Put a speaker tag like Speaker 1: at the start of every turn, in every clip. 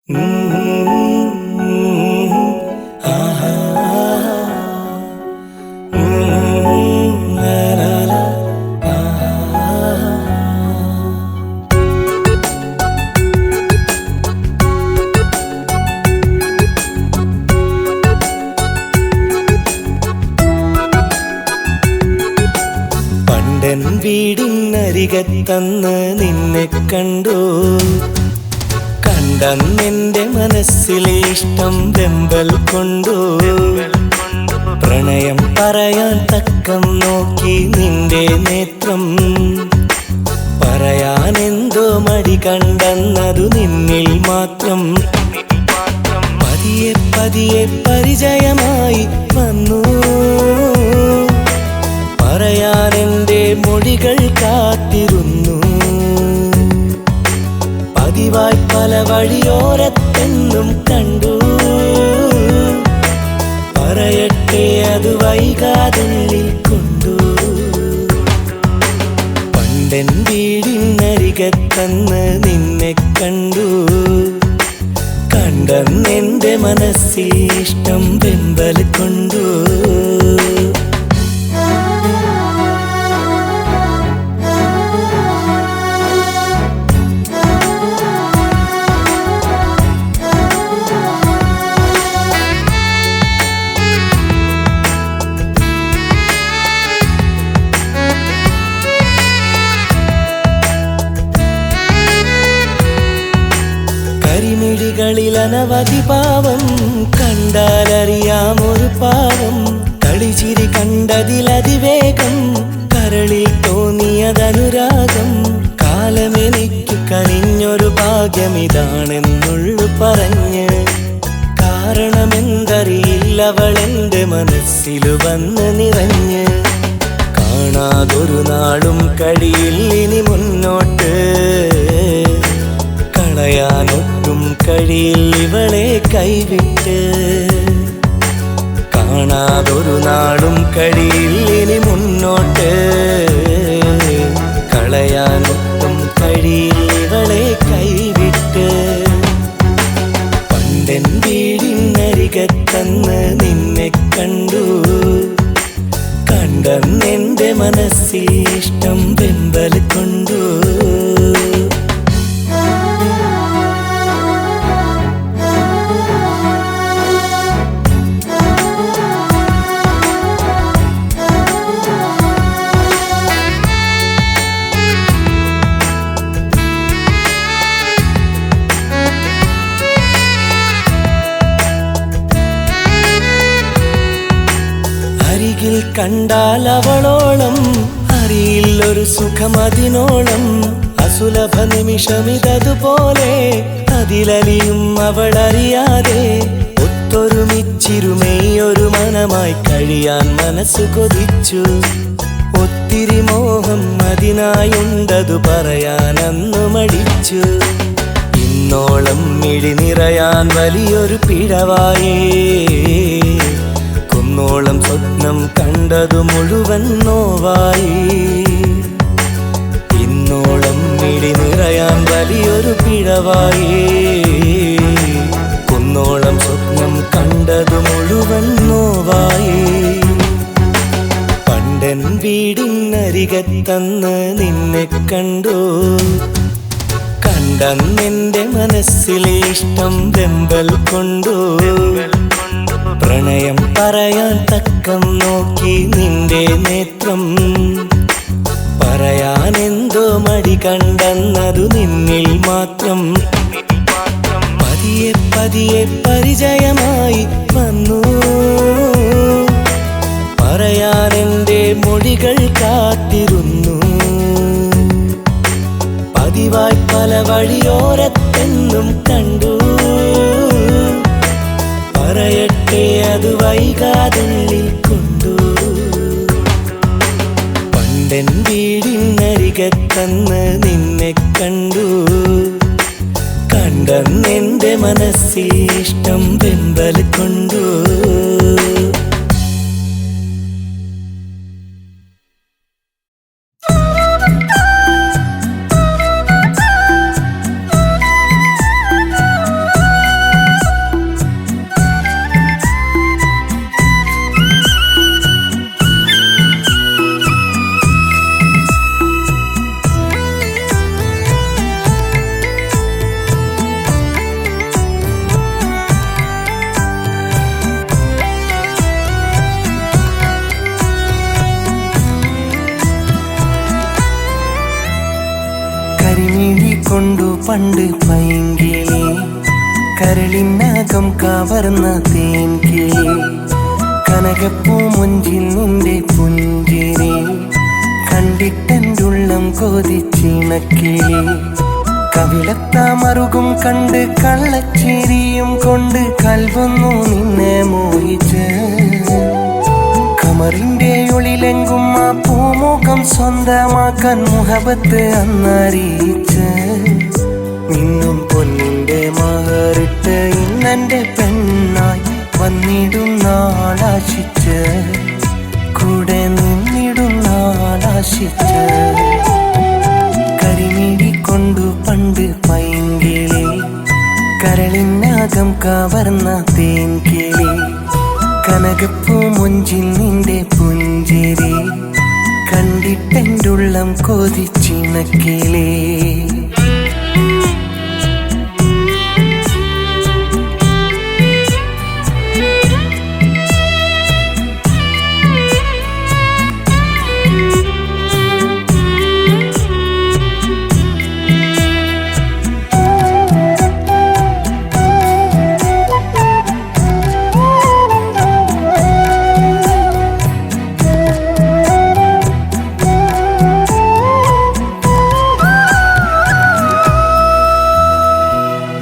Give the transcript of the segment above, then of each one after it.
Speaker 1: പണ്ടൻ വീടിനരികത്തന്ന് നിന്നെ കണ്ടു. കണ്ടെന്റെ മനസ്സിലെ ഇഷ്ടം വെമ്പൽ കൊണ്ടു. പ്രണയം പറയാൻ തക്കം നോക്കി നിന്റെ നേത്രം. പറയാനെന്തോ മടി കണ്ടെന്നതു നിന്നിൽ മാത്രം. പതിയെ പതിയെ പരിചയമായി വന്നു. പറയാനെന്റെ മൊഴികൾ കാത്തിരുന്നു. പതിവായി പല വഴിയോരത്തെന്നും കണ്ടു. പറയട്ടെ അത് വൈകാതുള്ളിൽ കൊണ്ടു. പണ്ടൻ വീടിനരികത്തന്ന് നിന്നെ കണ്ടു. കണ്ടെന്റെ മനസ്സിൽ ഇഷ്ടം വെമ്പൽ കൊണ്ടു. കരിമിഴികളിൽ അനവധി പാവം കണ്ടാലറിയാമൊരു പാവം. കളിച്ചിരി കണ്ടതിലതിവേഗം കരളിൽ തോന്നിയതനുരാഗം. കാലമെനിക്ക് കനിഞ്ഞൊരു ഭാഗ്യമിതാണെന്നുള്ളു പറഞ്ഞ്. കാരണമെന്തറിയില്ലവളെന്റെ മനസ്സിലു വന്ന് നിറഞ്ഞ്. കാണാതൊരു നാളും കഴിയില്ലിനി മുന്നോട്ട്. കളയാനൊട്ടും കഴിയില്ലിവളെ കൈവിട്ട്. കാണാതൊരു നാളും കഴിയില്ലിനി മുന്നോട്ട്. കളയാനൊട്ടും കഴിയില്ലിവളെ കൈവിട്ട്. പണ്ടൻ വീടിനരികത്തന്ന് നിന്നെ കണ്ടു. കണ്ടെന്റെ മനസ്സിൽ ഇഷ്ടം വെമ്പൽ കൊണ്ടു. അരികിൽ കണ്ടാൽ അവളോളം അറിയില്ലൊരു സുഖമതിനോളം. അസുലഭ നിമിഷമിതതുപോലെ അതിലലിയും അവളറിയാതെ. ഒത്തൊരുമിച്ചിരുമേയൊരു മനമായി കഴിയാൻ മനസ്സു കൊതിച്ചു. ഒത്തിരി മോഹം അതിനായുണ്ടതു പറയാനന്നു മടിച്ചു. ഇന്നോളം മിഴി നിറയാൻ വലിയൊരു പിഴവായേ. കുന്നോളം സ്വപ്നം കണ്ടതു മുഴുവൻ നോവായി. ഇന്നോളം മിഴി നിറയാൻ വലിയൊരു പിഴവായി. കുന്നോളം സ്വപ്നം കണ്ടതു മുഴുവൻ നോവായി. പണ്ടൻ വീടിനരികത്തന്ന് നിന്നെ കണ്ടു. കണ്ടെന്റെ മനസ്സിലെ ഇഷ്ടം വെമ്പൽ കൊണ്ടു. പ്രണയം പറയാൻ തക്കം നോക്കി നിന്റെ നേത്രം. പറയാനെന്തോ മടി കണ്ടെന്നതു നിന്നിൽ മാത്രം. പതിയെ പതിയെ പരിചയമായി വന്നു. പറയാനെന്റെ മൊഴികൾ കാത്തിരുന്നു. പതിവായി പല വഴിയോരത്തെന്നും കണ്ടു. പറയട്ടെ അത് വൈകാതുള്ളിൽ കൊണ്ടു. പണ്ടൻ വീടിനരികത്തന്ന് നിന്നെ കണ്ടു. കണ്ടെന്റെ മനസ്സിൽ ഇഷ്ടം വെമ്പൽ കൊണ്ടു. പണ്ട് പൈങ്കിളി, കരളിനകം കവർന്ന തേൻകിളി, കനകപ്പൂ മുഞ്ചിൽ നിന്റെ പുഞ്ചിരി കണ്ടിട്ടെൻ്റുള്ളം കൊതിച്ചിണക്കിളി. കവിളത്താമറുകും കണ്ട് കള്ളച്ചിരിയും കൊണ്ട് കൽവൊന്നു നിന്നെ മോഹിച്ച്, കമറിന്റെ ഒളിലെങ്കും ആ പൂമുഖം സ്വന്തമാക്കാൻ മുഹബത്ത് അന്നറിയിച്ച്, നിന്നും പൊന്നിന്റെ മഹറിട്ട് ഇന്നെന്റെ പെണ്ണായി വന്നിടും നാളാശിച്ച്, കൂടെ നിന്നിടും നാളാശിച്ച്. കരിമിഴി കൊണ്ടു പണ്ട് പൈങ്കിളി, കരളിനകം കവർന്ന തേൻകിളി, കനകപ്പൂ മുഞ്ചിൽ നിന്റെ പുഞ്ചിരി കണ്ടിട്ടെൻ്റുള്ളം കൊതിച്ചിണക്കിളി.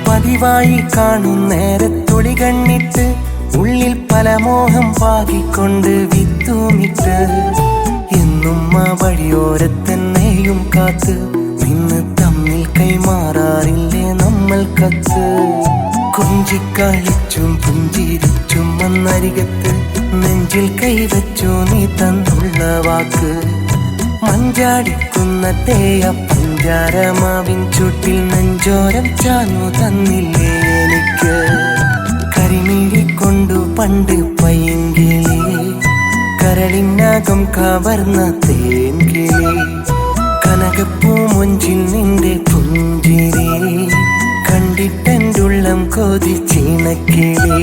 Speaker 1: പതിവായി കാണും നേരത്തൊളി കണ്ണിട്ട് ഉള്ളിൽ പല മോഹം പാകിക്കൊണ്ട് വിത്തുമിട്ട്, എന്നും ആ വഴിയോരത്തന്നെയും കാത്ത് നിന്ന് തമ്മിൽ കൈമാറാറില്ലേ നമ്മൾ കത്ത്. കൊഞ്ചിക്കളിച്ചും പുഞ്ചിരിച്ചും വന്നരികത്ത് നെഞ്ചിൽ കൈവച്ചു നീ തന്നുള്ള വാക്ക്, മഞ്ചാടിക്കുന്ന തേയ പഞ്ചാരമാവിൻ ചുട്ടിൽ നെഞ്ചോരം ചാഞ്ഞു തന്നില്ലേ എനിക്ക്. കരിമിഴി കൊണ്ടു പണ്ട് പൈങ്കിളി, കരളിനകം കവർന്ന തേൻകിളി, കനകപ്പൂ മുഞ്ചിൽ നിന്റെ പുഞ്ചിരി കണ്ടിട്ടെൻ്റുള്ളം കൊതിച്ചിണക്കിളി.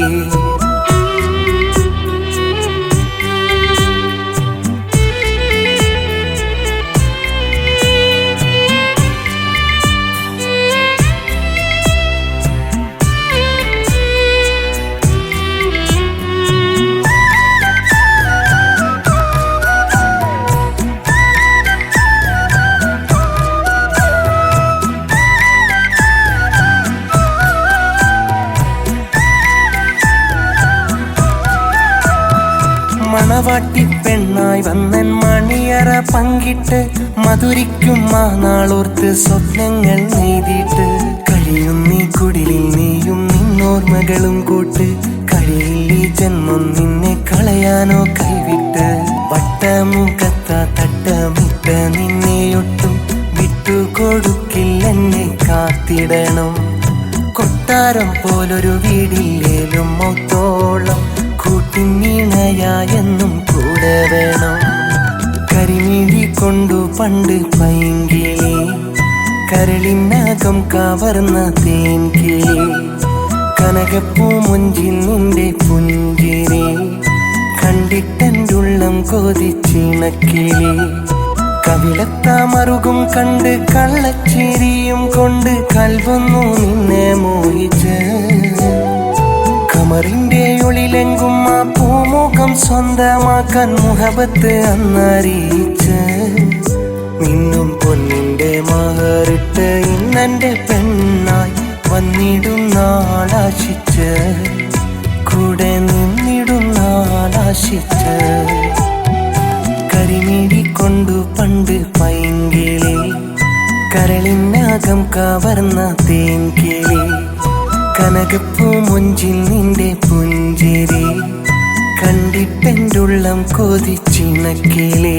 Speaker 1: മണവാട്ടി പെണ്ണായി വന്നൻ മണിയറ പങ്കിട്ട്, മധുരിക്കും ആ നാളോർത്ത് സ്വപ്നങ്ങൾ നെയ്തിട്ട്, കഴിയുന്നീ കുടിലിൽ നീയും നിന്നോർമ്മകളും കൂട്ട്, കഴിയില്ലീ ജന്മം നിന്നെ കളയാനോ കൈവിട്ട്. വട്ടമുഖത്ത തട്ടമിട്ട് നിന്നെയൊട്ടും വിട്ടുകൊടുക്കില്ലെന്നെ കാത്തിടണം, കൊട്ടാരം പോലൊരു വീടില്ലേലും മൊത്തോളം കൂട്ടിനിണയായെന്നും കൂടെ വേണം. കരിമിഴി കൊണ്ടു പണ്ട് പൈങ്കിളി, കരളിനകം കവർന്ന തേൻകിളി, കനകപ്പൂ മുഞ്ചിൽ നിന്റെ പുഞ്ചിരി കണ്ടിട്ടെൻ്റുള്ളം കൊതിച്ചിണക്കിളി. കവിളത്താമറുകും കണ്ട് കള്ളച്ചിരിയും കൊണ്ട് കൽവൊന്നു നിന്നെ മോഹിച്ച്, കമറിന്റെ ഒളിലെങ്കും ആ പൂമുഖം സ്വന്തമാക്കാൻ മുഹബത്ത് അന്നറിയിച്ച്, നിന്നും പൊന്നിന്റെ മഹറിട്ട് ഇന്നെന്റെ പെണ്ണായി വന്നിടും നാളാശിച്ച്, കൂടെ നിന്നിടും നാളാശിച്ച്. കരിമിഴി കൊണ്ടു പണ്ട് പൈങ്കിളി, കരളിനകം കവർന്ന തേൻകിളി, കനകപ്പൂ മുഞ്ചിൽ നിന്റെ പുഞ്ചിരി കണ്ടിട്ടെൻ്റുള്ളം കൊതിച്ചിണക്കിളി.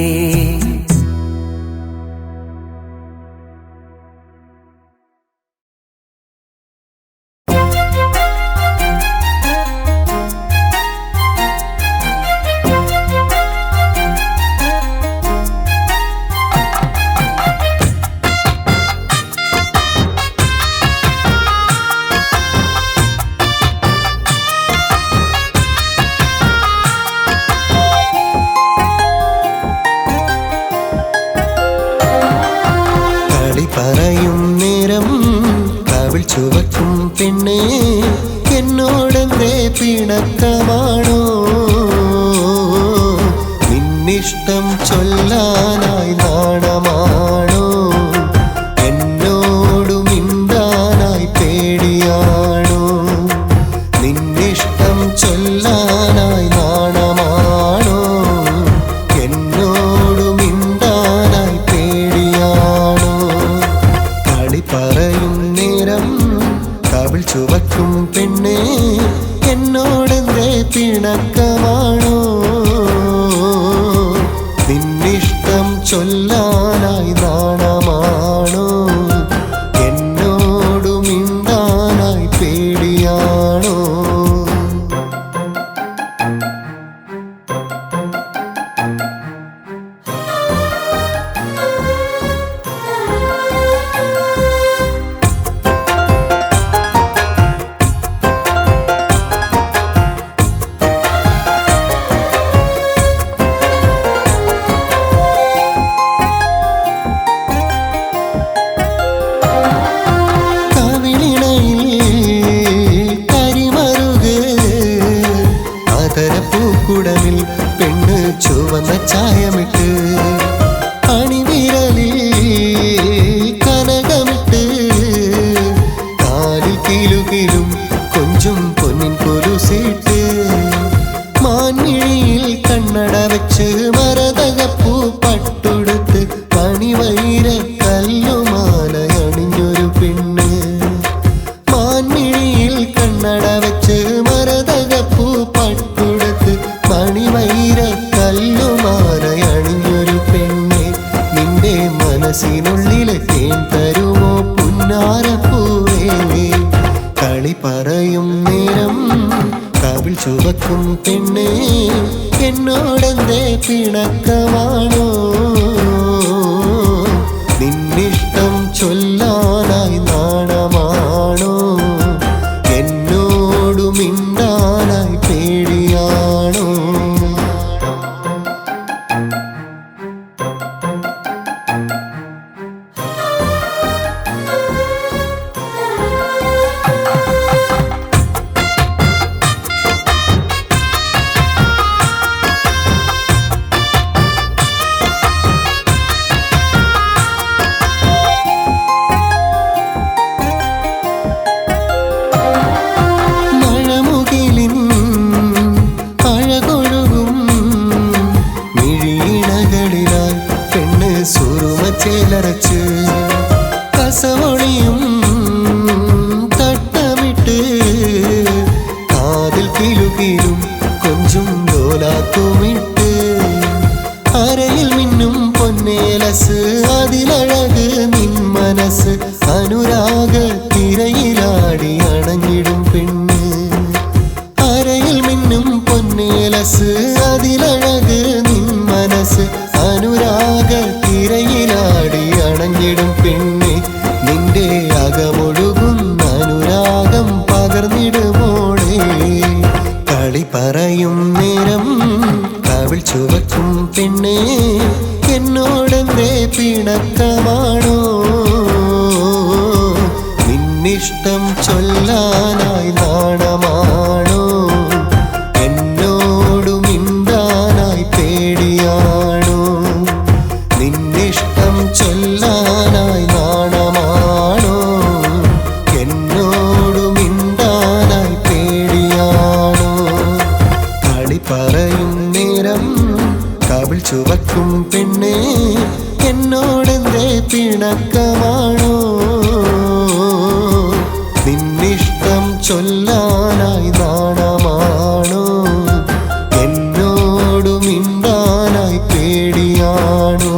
Speaker 1: എന്നോടെന്തേ പിണക്കമാണോ? നിന്നിഷ്ടം ചൊല്ലാനായി നാണമാണോ? എന്നോടു മിണ്ടാനായി പേടിയാണോ? നിന്നിഷ്ടം ചൊല്ലാനായി നാണമാണോ? എന്നോടു മിണ്ടാനായി പേടിയാണോ? കളി പറയും നേരം കവിൾ ചുവക്കും പെണ്ണേ, എന്നോടെന്തേ പിണക്കമാണോ? നിന്നിഷ്ടം ചൊല്ലാനായി നാണമാണോ? എന്നോടു മിണ്ടാനായി പേടിയാണോ? പൂക്കുടമിൽ പെണ്ണ് ചുവന്ന ചായമിട്ട്, അണിവിരലിൽ കനകമിട്ട്, കാലിൽ കിലുകിലും കൊഞ്ചും പൊന്നിൻ കൊലുസിട്ട്, മാൻമിഴിയിൽ കണ്ണട വെച്ച് മരതകപ്പൂ പട്ടുടുത്ത്, മണിവൈര കല്ലുമാല അണിഞ്ഞൊരു പെണ്ണ്. മാൻമിഴിയിൽ കണ്ണട വെച്ച് മരതകപ്പൂ പട്ടുടുത്ത്, മണിവൈര കല്ലുമാല അണിഞ്ഞൊരു പെണ്ണെ, നിന്റെ മനസ്സിനുള്ളിലെ തേൻ തരുമോ പുന്നാരപ്പൂവേ? കളി പറയും നേരം കവിൾ ചുവക്കും പെണ്ണേ, എന്നോടെന്തേ പിണക്കമാണോ? നിന്നിഷ്ടം ചൊല്ലാനായി നാണമാണോ? എന്നോടു മിണ്ടാനായി പേടിയാണോ? ചേലരച്ച് കസവൊളിയും തട്ടമിട്ട്, കാതിൽ കിലുകിലും കൊഞ്ചും ലോലാത്തുമിട്ട്, അരയിൽ മിന്നും പൊന്നേലസ് അതിലഴക് നിൻ മനസ്സ്, അനുരാഗ തിരയിലാടി അണഞ്ഞിടും പെണ്ണ്. അരയിൽ മിന്നും പൊന്നേലസ് അതിലഴക് നിൻ മനസ്സ്, അനുരാഗ തിരയിലാടി അണഞ്ഞിടും പെണ്ണെ, നിന്റെ അകമൊഴുകുന്ന അനുരാഗം പകർന്നിടുമോളെ. കളി പറയും നേരം കവിൾ ചുവക്കും പെണ്ണെ, എന്നോടെന്തേ പിണക്കമാണോ? നിന്നിഷ്ടം ചൊല്ലാനായി നാണമാണോ? എന്നോടു മിണ്ടാനായി പേടിയാണോ? നിന്നിഷ്ടം ചൊല്ലാനായി നാണമാണോ? എന്നോടു മിണ്ടാനായി പേടിയാണോ? കളി പറയും നേരം കവിൾ ചുവക്കും പെണ്ണേ, എന്നോടെന്തേ പിണക്കമാണോ? നിന്നിഷ്ടം ചൊല്ലാനായി നാണമാണോ? എന്നോടു മിണ്ടാനായി പേടിയാണോ?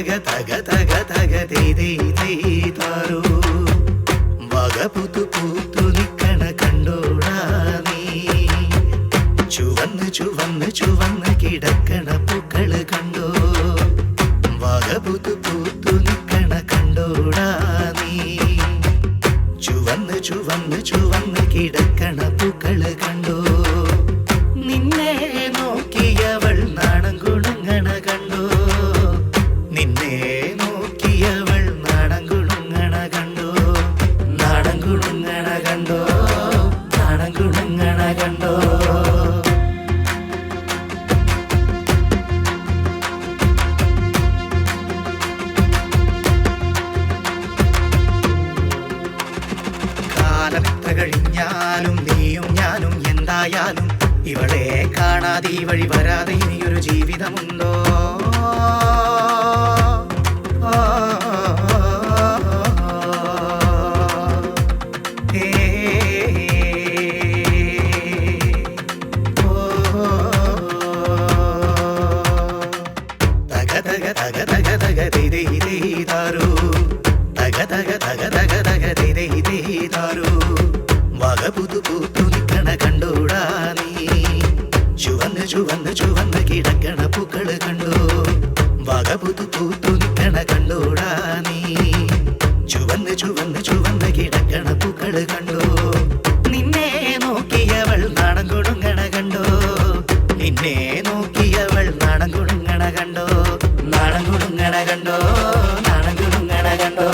Speaker 1: തക തക തക തക താരോ വക പുതു പൂത്തു നിക്കണ കണ്ടോടാ നീ ചുവന്ന് ചുവന്ന് ചുവന്ന് കിടക്കണ പൂക്കള് കണ്ടോ വക പുതു പൂത്തു നിക്കണ കണ്ടോടാ നീ ചുവന്ന് ചുവന്ന് ചുവന്ന് കിടക്കണ പൂക്കള് കണ്ടോ നിന്നെ നോക്കിയവൾ നാണം കുണുങ്ങണ കണ്ടോ നിന്നെ നോക്കിയവൾ നാണം കുണുങ്ങണ കണ്ടോ നാണം കുണുങ്ങണ കണ്ടോ നാണം കുണുങ്ങണ കണ്ടോ കാലമെത്ര കഴിഞ്ഞാലും നീയും ഞാനും എന്തായാലും ഇവളെ കാണാതെ ഈ വഴി വരാതെ ഇനിയൊരു ജീവിതമുണ്ടോ തക തക തക തക തക താരോ തക തക തക തക തക താരോ വക പുതു പൂത്തു നിക്കണ കണ്ടോടാ നീ ചുവന്ന് ചുവന്ന് ചുവന്ന് കിടക്കണ പൂക്കള് കണ്ടോ വക പുതു പൂത്തു നിക്കണ കണ്ടോടാ നീ ചുവന്ന് ചുവന്ന് ചുവന്ന് കിടക്കണ പൂക്കള് കണ്ടോ നിന്നെ നോക്കിയവൾ നാണം കൊടുങ്ങണ കണ്ടോ നിന്നെ നോക്കിയവൾ നാണം കൊടുങ്ങണ കണ്ടോ നാണം കൊടുങ്ങണ കണ്ടോ നാണം കൊടുങ്ങണ കണ്ടോ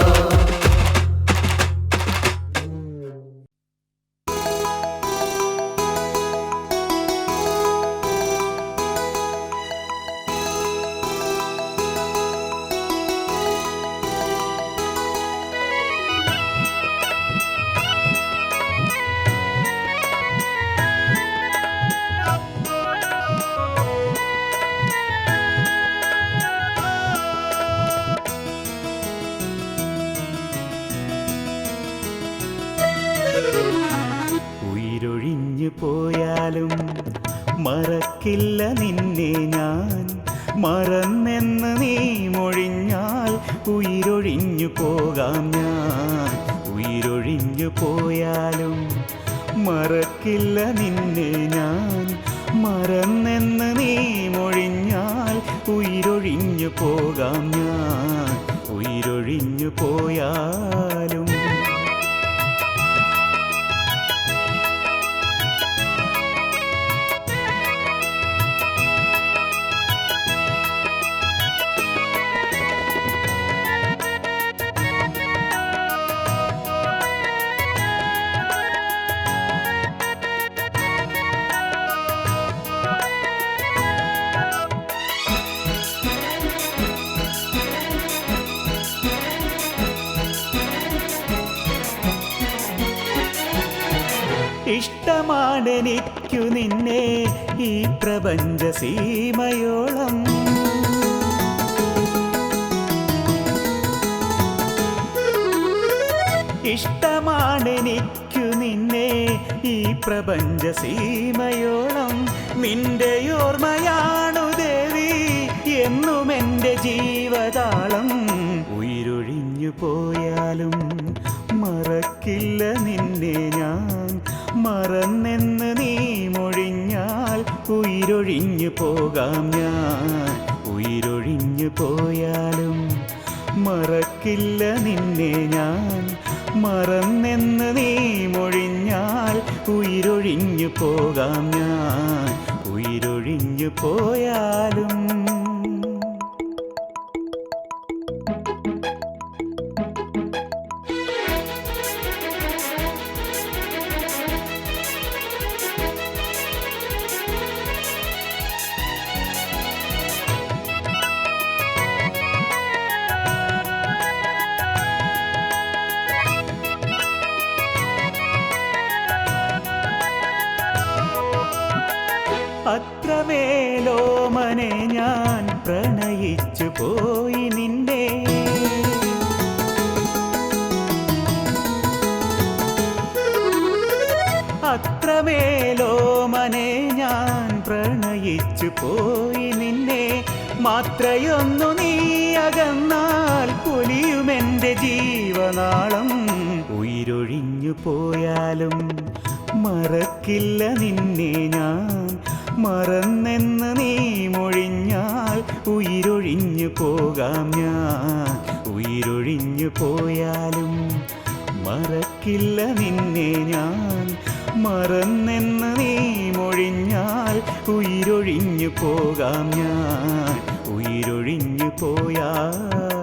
Speaker 2: ഉയിരൊഴിഞ്ഞു പോയാലും മറക്കില്ല നിന്നെ ഞാൻ മറന്നെന്ന് നീ മൊഴിഞ്ഞാൽ ഉയിരൊഴിഞ്ഞു പോകാം ഞാൻ ഉയിരൊഴിഞ്ഞു പോയാലും മറക്കില്ല നിന്നെ ഞാൻ മറന്നെന്ന് നീ മൊഴിഞ്ഞാൽ ഉയിരൊഴിഞ്ഞു പോകാം ഞാൻ ഉയിരൊഴിഞ്ഞു പോയാലും ഇഷ്ടമാണെനിക്കു നിന്നെ ഈ പ്രപഞ്ച സീമയോളം ഇഷ്ടമാണെനിക്കു നിന്നെ ഈ പ്രപഞ്ച സീമയോളം നിന്റെ ഓർമ്മയാണു ദേവി എന്നും എൻ്റെ ജീവതാളം ഉയിരൊഴിഞ്ഞു പോയാലും മറക്കില്ല നിന്നെ ഞാൻ മറന്നെന്ന് നീ മൊഴിഞ്ഞാൽ ഉയിരൊഴിഞ്ഞു പോകാം ഞാൻ ഉയിരൊഴിഞ്ഞു പോയാലും മറക്കില്ല നിന്നെ ഞാൻ മറന്നെന്ന് നീ മൊഴിഞ്ഞാൽ ഉയിരൊഴിഞ്ഞു പോകാം ഞാൻ ഉയിരൊഴിഞ്ഞു പോയാലും അത്രമേലോമനെ ഞാൻ പ്രണയിച്ചു പോയി നിന്നെ അത്രമേലോമനെ ഞാൻ പ്രണയിച്ചു പോയി നിന്നെ മാത്രയൊന്നു നീ അകന്നാൽ പൊലിയുമെൻ്റെ ജീവനാളം. ഉയിരൊഴിഞ്ഞു പോയാലും മറക്കില്ല നിന്നെ ഞാൻ, മറന്നെന്ന് നീ മൊഴിഞ്ഞാൽ ഉയിരൊഴിഞ്ഞു പോകാം ഞാൻ. ഉയിരൊഴിഞ്ഞു പോയാലും മറക്കില്ല നിന്നെ ഞാൻ, മറന്നെന്ന് നീ മൊഴിഞ്ഞാൽ ഉയിരൊഴിഞ്ഞു പോകാം ഞാൻ. ഉയിരൊഴിഞ്ഞു പോയാൽ